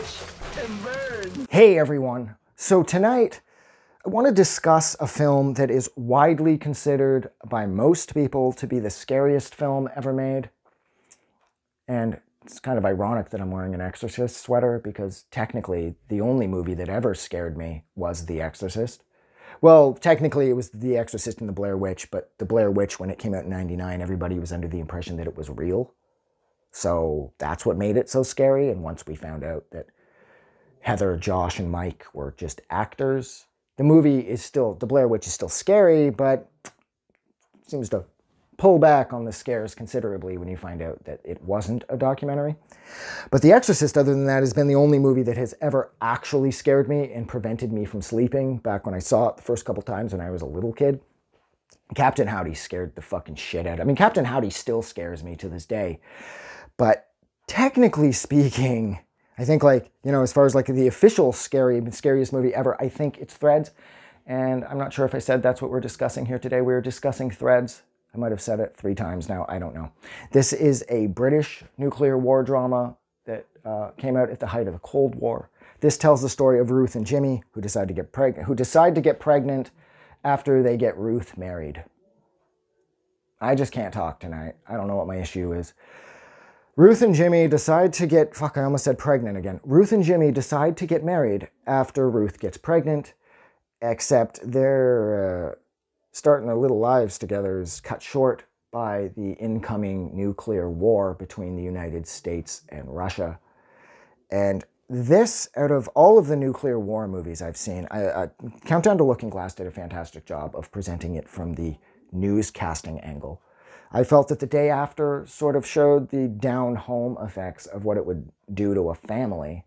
Watch and burn. Hey everyone. So tonight I want to discuss a film that is widely considered by most people to be the scariest film ever made. And it's kind of ironic that I'm wearing an Exorcist sweater because technically the only movie that ever scared me was The Exorcist. Well, technically it was The Exorcist and The Blair Witch, but The Blair Witch, when it came out in '99, everybody was under the impression that it was real. So that's what made it so scary. And once we found out that Heather, Josh, and Mike were just actors, the movie is still, The Blair Witch is still scary, but seems to pull back on the scares considerably when you find out that it wasn't a documentary. But The Exorcist, other than that, has been the only movie that has ever actually scared me and prevented me from sleeping back when I saw it the first couple times when I was a little kid. Captain Howdy scared the fucking shit out of me. I mean, Captain Howdy still scares me to this day. But technically speaking, I think, like, you know, as far as like the official scariest movie ever, I think it's Threads. And I'm not sure if I said that's what we're discussing here today. We're discussing Threads. I might have said it 3 times now. I don't know. This is a British nuclear war drama that came out at the height of the Cold War. This tells the story of Ruth and Jimmy, who decide to get pregnant after they get Ruth married. I just can't talk tonight. I don't know what my issue is. Ruth and Jimmy decide to get, fuck, I almost said pregnant again. Ruth and Jimmy decide to get married after Ruth gets pregnant, except their starting their little lives together is cut short by the incoming nuclear war between the United States and Russia. And this, out of all of the nuclear war movies I've seen, Countdown to Looking Glass did a fantastic job of presenting it from the newscasting angle. I felt that The Day After sort of showed the down-home effects of what it would do to a family.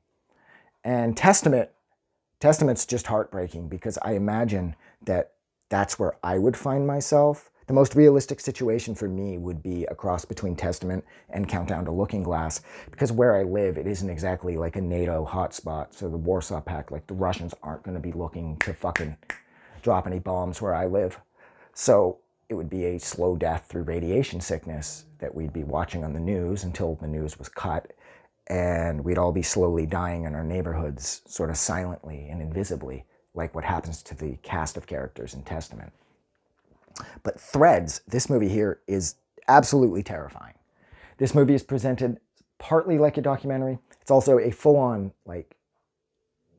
And Testament's just heartbreaking because I imagine that that's where I would find myself. The most realistic situation for me would be a cross between Testament and Countdown to Looking Glass, because where I live, it isn't exactly like a NATO hotspot. So the Warsaw Pact, like the Russians aren't going to be looking to fucking drop any bombs where I live. So it would be a slow death through radiation sickness that we'd be watching on the news until the news was cut, and we'd all be slowly dying in our neighborhoods, sort of silently and invisibly, like what happens to the cast of characters in Testament. But Threads, this movie here, is absolutely terrifying. This movie is presented partly like a documentary. It's also a full-on, like,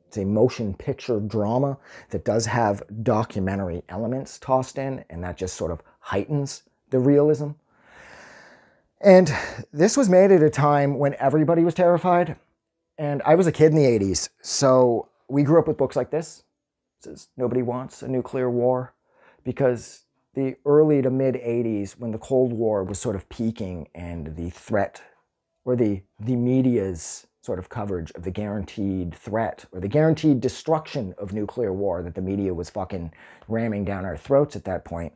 it's a motion picture drama that does have documentary elements tossed in, and that just sort of heightens the realism. And this was made at a time when everybody was terrified, and I was a kid in the 80s, so we grew up with books like this. It says nobody wants a nuclear war, because the early to mid 80s, when the Cold War was sort of peaking and the threat, or the media's sort of coverage of the guaranteed threat or the guaranteed destruction of nuclear war that the media was fucking ramming down our throats at that point,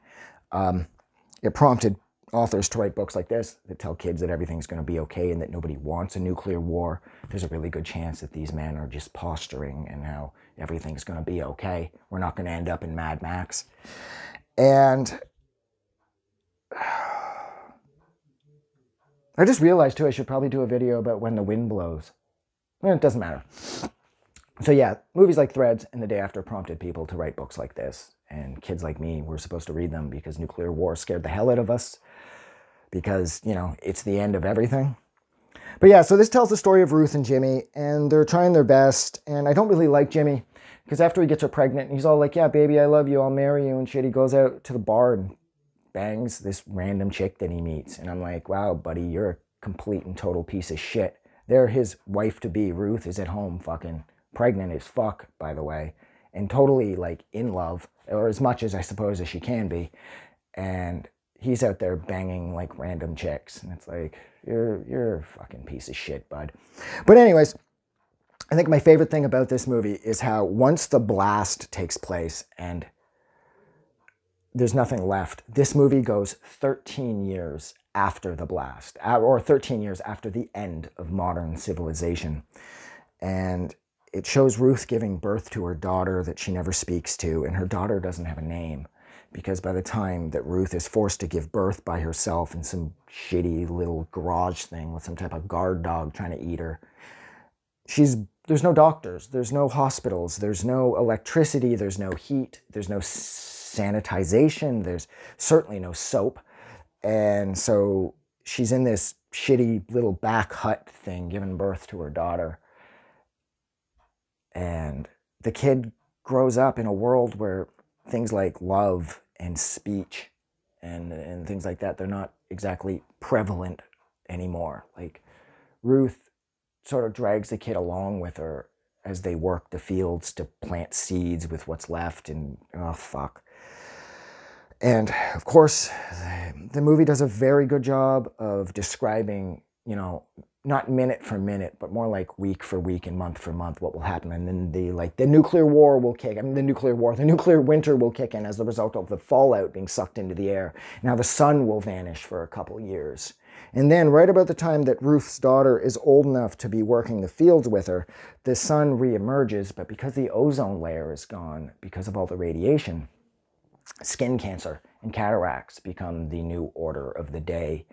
it prompted authors to write books like this that tell kids that everything's going to be okay and that nobody wants a nuclear war. There's a really good chance that these men are just posturing and how everything's going to be okay. We're not going to end up in Mad Max. And I just realized, too, I should probably do a video about when the wind blows. It doesn't matter. So yeah, movies like Threads and The Day After prompted people to write books like this. And kids like me were supposed to read them because nuclear war scared the hell out of us. Because, you know, it's the end of everything. But yeah, so this tells the story of Ruth and Jimmy. And they're trying their best. And I don't really like Jimmy. Because after he gets her pregnant, he's all like, yeah, baby, I love you. I'll marry you and shit. He goes out to the bar and bangs this random chick that he meets. And I'm like, wow, buddy, you're a complete and total piece of shit. There, his wife-to-be, Ruth, is at home fucking pregnant as fuck, by the way, and totally, like, in love, or as much as I suppose as she can be. And he's out there banging, like, random chicks. And it's like, you're a fucking piece of shit, bud. But anyways, I think my favorite thing about this movie is how once the blast takes place and there's nothing left, this movie goes 13 years after the blast, or 13 years after the end of modern civilization. And it shows Ruth giving birth to her daughter that she never speaks to, and her daughter doesn't have a name, because by the time that Ruth is forced to give birth by herself in some shitty little garage thing with some type of guard dog trying to eat her, she's there's no doctors, there's no hospitals, there's no electricity, there's no heat, there's no sanitization, there's certainly no soap. And so she's in this shitty little back hut thing, giving birth to her daughter. And the kid grows up in a world where things like love and speech and things like that, they're not exactly prevalent anymore. Like, Ruth sort of drags the kid along with her as they work the fields to plant seeds with what's left, and oh fuck. And of course, the movie does a very good job of describing, you know, not minute for minute, but more like week for week and month for month what will happen. And then the nuclear war will kick, the nuclear winter will kick in as the result of the fallout being sucked into the air. Now the sun will vanish for a couple years. And then right about the time that Ruth's daughter is old enough to be working the fields with her, the sun reemerges, but because the ozone layer is gone, because of all the radiation, skin cancer and cataracts become the new order of the day.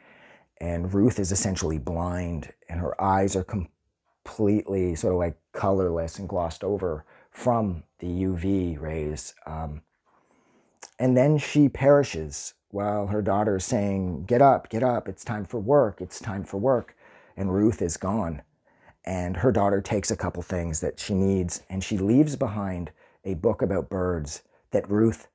And Ruth is essentially blind, and her eyes are completely sort of like colorless and glossed over from the UV rays. And then she perishes while her daughter is saying, get up, it's time for work, it's time for work. And Ruth is gone. And her daughter takes a couple things that she needs, and she leaves behind a book about birds that Ruth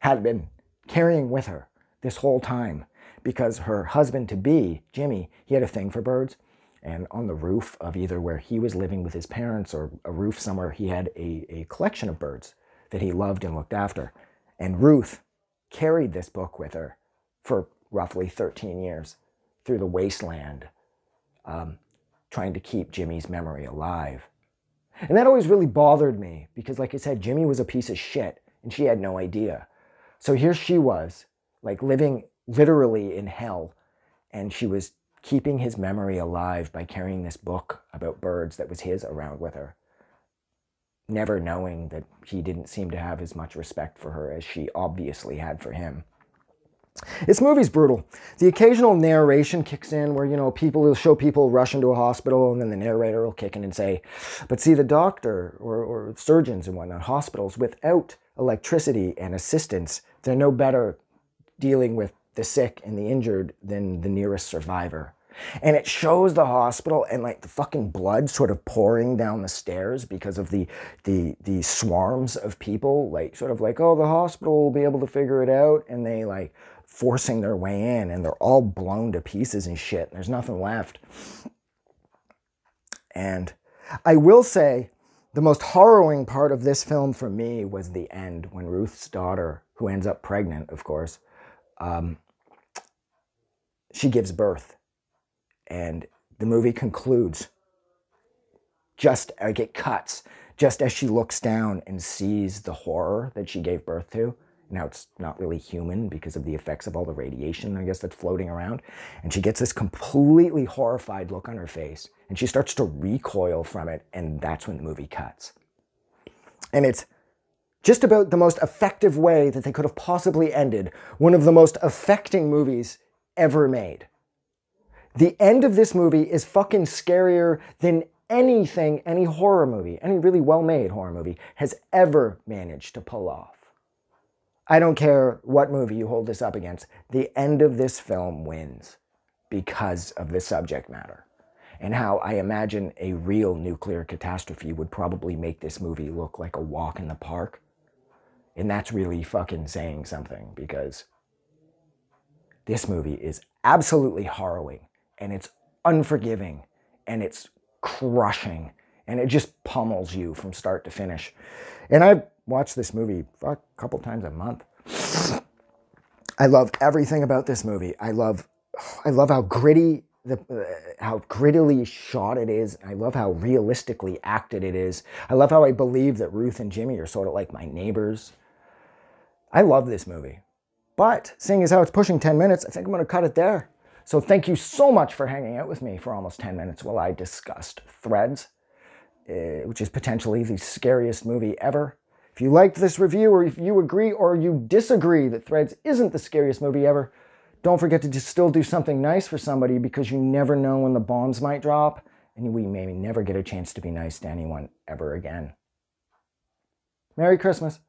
had been carrying with her this whole time, because her husband-to-be, Jimmy, he had a thing for birds. And on the roof of either where he was living with his parents or a roof somewhere, he had a collection of birds that he loved and looked after. And Ruth carried this book with her for roughly 13 years through the wasteland, trying to keep Jimmy's memory alive. And that always really bothered me because, like I said, Jimmy was a piece of shit and she had no idea. So here she was, like living literally in hell, and she was keeping his memory alive by carrying this book about birds that was his around with her, never knowing that he didn't seem to have as much respect for her as she obviously had for him. This movie's brutal. The occasional narration kicks in where, you know, people will show people rush into a hospital, and then the narrator will kick in and say, but see, the doctor or surgeons and whatnot, hospitals without electricity and assistance, they're no better dealing with the sick and the injured than the nearest survivor. And it shows the hospital and like the fucking blood sort of pouring down the stairs because of the swarms of people, like sort of like, oh, the hospital will be able to figure it out, and they like forcing their way in, and they're all blown to pieces and shit, and there's nothing left. And I will say the most harrowing part of this film for me was the end, when Ruth's daughter, who ends up pregnant, of course, she gives birth. And the movie concludes just like it cuts, just as she looks down and sees the horror that she gave birth to. Now it's not really human because of the effects of all the radiation, I guess, that's floating around. And she gets this completely horrified look on her face, and she starts to recoil from it, and that's when the movie cuts. And it's just about the most effective way that they could have possibly ended one of the most affecting movies ever made. The end of this movie is fucking scarier than anything any horror movie, any really well-made horror movie, has ever managed to pull off. I don't care what movie you hold this up against. The end of this film wins because of the subject matter, and how I imagine a real nuclear catastrophe would probably make this movie look like a walk in the park. And that's really fucking saying something, because this movie is absolutely harrowing, and it's unforgiving, and it's crushing, and it just pummels you from start to finish. And I've watched this movie a couple times a month. I love everything about this movie. I love how gritty, how grittily shot it is. I love how realistically acted it is. I love how I believe that Ruth and Jimmy are sort of like my neighbors. I love this movie. But seeing as how it's pushing 10 minutes, I think I'm going to cut it there. So thank you so much for hanging out with me for almost 10 minutes while I discussed Threads, which is potentially the scariest movie ever. If you liked this review, or if you agree or you disagree that Threads isn't the scariest movie ever, don't forget to just still do something nice for somebody, because you never know when the bombs might drop. and we may never get a chance to be nice to anyone ever again. Merry Christmas.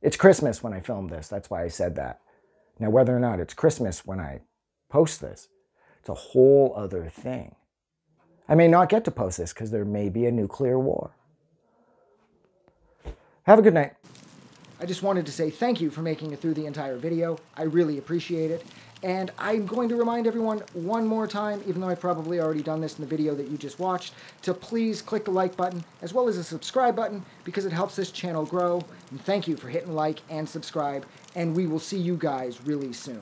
It's Christmas when I filmed this. That's why I said that. Now, whether or not it's Christmas when I post this, it's a whole other thing. I may not get to post this because there may be a nuclear war. Have a good night. I just wanted to say thank you for making it through the entire video. I really appreciate it. And I'm going to remind everyone one more time, even though I've probably already done this in the video that you just watched, to please click the like button as well as the subscribe button because it helps this channel grow. And thank you for hitting like and subscribe. And we will see you guys really soon.